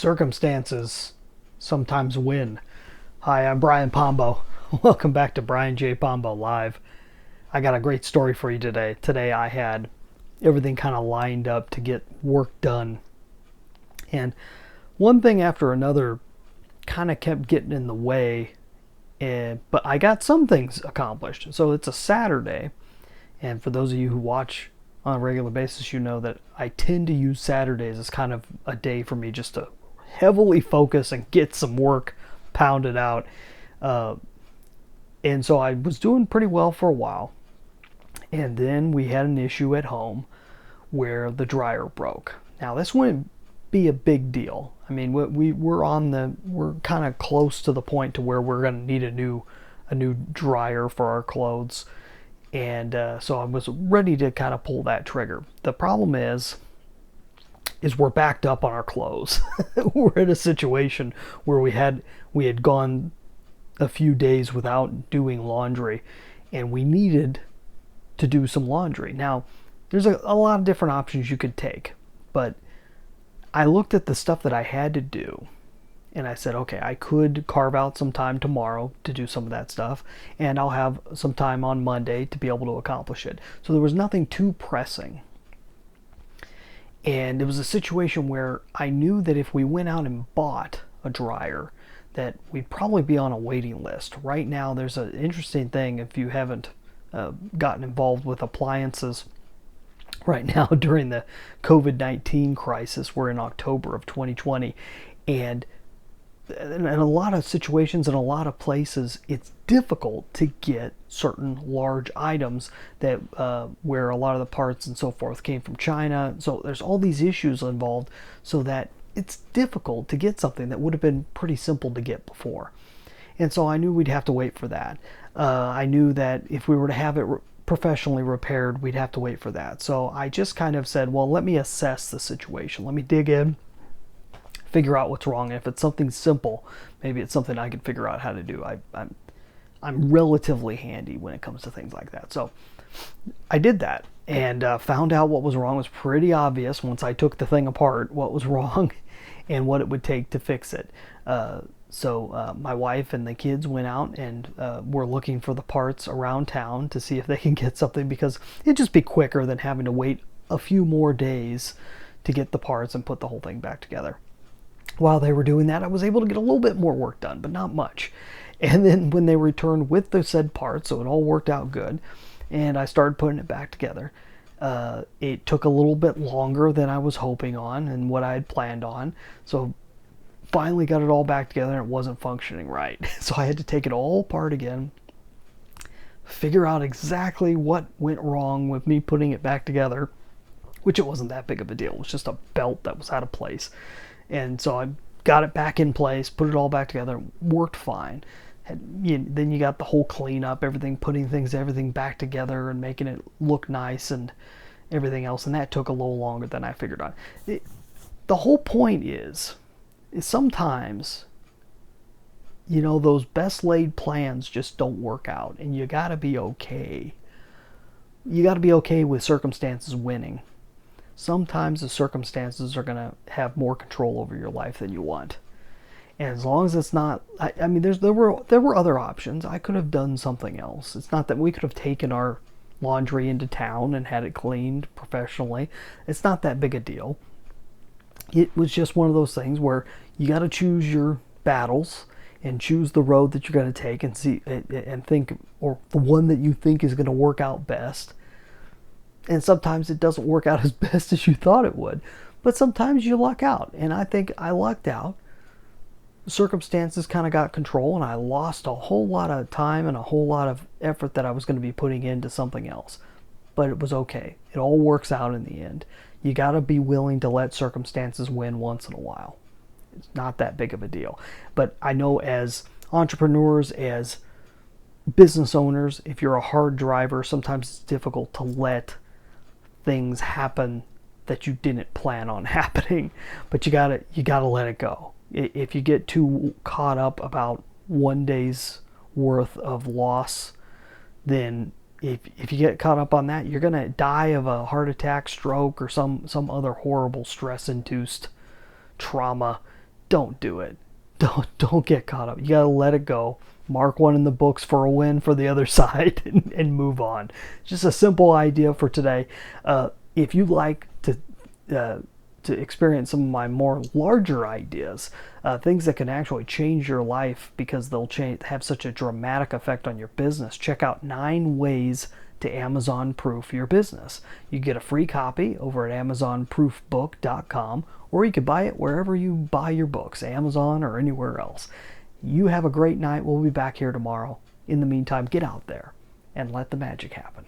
Circumstances sometimes win. Hi, I'm Brian Pombo. Welcome back to Brian J. Pombo Live. I got a great story for you today. Today I had everything kind of lined up to get work done. And one thing after another kind of kept getting in the way. But I got some things accomplished. So it's a Saturday. And for those of you who watch on a regular basis, you know that I tend to use Saturdays as kind of a day for me just to heavily focus and get some work pounded out. And so I was doing pretty well for a while. And then we had an issue at home where the dryer broke. Now this wouldn't be a big deal. I mean, we're kind of close to the point to where we're going to need a new dryer for our clothes. And so I was ready to kind of pull that trigger. The problem is we're backed up on our clothes. We're in a situation where we had gone a few days without doing laundry, and we needed to do some laundry. Now, there's a lot of different options you could take, but I looked at the stuff that I had to do, and I said, okay, I could carve out some time tomorrow to do some of that stuff, and I'll have some time on Monday to be able to accomplish it. So there was nothing too pressing. And it was a situation where I knew that if we went out and bought a dryer, that we'd probably be on a waiting list. Right now, there's an interesting thing if you haven't gotten involved with appliances. Right now, during the COVID-19 crisis, we're in October of 2020, and in a lot of situations, in a lot of places, it's difficult to get certain large items that where a lot of the parts and so forth came from China. So there's all these issues involved, so that it's difficult to get something that would have been pretty simple to get before. And so I knew we'd have to wait for that. I knew that if we were to have it professionally repaired, we'd have to wait for that. So I just kind of said, well, let me assess the situation. Let me dig in, figure out what's wrong. If it's something simple, maybe it's something I can figure out how to do. I'm relatively handy when it comes to things like that. So I did that and found out what was wrong. It was pretty obvious once I took the thing apart what was wrong and what it would take to fix it. So my wife and the kids went out and were looking for the parts around town to see if they can get something, because it'd just be quicker than having to wait a few more days to get the parts and put the whole thing back together. While they were doing that, I was able to get a little bit more work done, but not much. And then when they returned with the said parts, so it all worked out good, and I started putting it back together. It took a little bit longer than I was hoping on and what I had planned on. So finally got it all back together, and it wasn't functioning right. So I had to take it all apart again, figure out exactly what went wrong with me putting it back together, which it wasn't that big of a deal. It was just a belt that was out of place. And so I got it back in place, put it all back together, worked fine. Then you got the whole cleanup, everything back together and making it look nice and everything else. And that took a little longer than I figured on. The whole point is sometimes, those best laid plans just don't work out, and you got to be okay. You got to be okay with circumstances winning. Sometimes the circumstances are going to have more control over your life than you want. And as long as it's not, I mean, there were other options. I could have done something else. It's not that we could have taken our laundry into town and had it cleaned professionally. It's not that big a deal. It was just one of those things where you got to choose your battles and choose the road that you're going to take and see and think, or the one that you think is going to work out best. And sometimes it doesn't work out as best as you thought it would, but sometimes you luck out. And I think I lucked out. Circumstances kind of got control, and I lost a whole lot of time and a whole lot of effort that I was going to be putting into something else. But it was okay. It all works out in the end. You got to be willing to let circumstances win once in a while. It's not that big of a deal. But I know as entrepreneurs, as business owners, if you're a hard driver, sometimes it's difficult to let things happen that you didn't plan on happening. But you gotta let it go. If you get too caught up about one day's worth of loss, then if you get caught up on that, you're going to die of a heart attack, stroke, or some other horrible stress-induced trauma don't do it. Don't get caught up. You gotta let it go. Mark one in the books for a win for the other side, and move on. Just a simple idea for today. If you'd like to experience some of my more larger ideas, things that can actually change your life because they'll have such a dramatic effect on your business, check out 9 ways to Amazon proof your business. You get a free copy over at amazonproofbook.com, or you could buy it wherever you buy your books, Amazon or anywhere else. You have a great night. We'll be back here tomorrow. In the meantime, get out there and let the magic happen.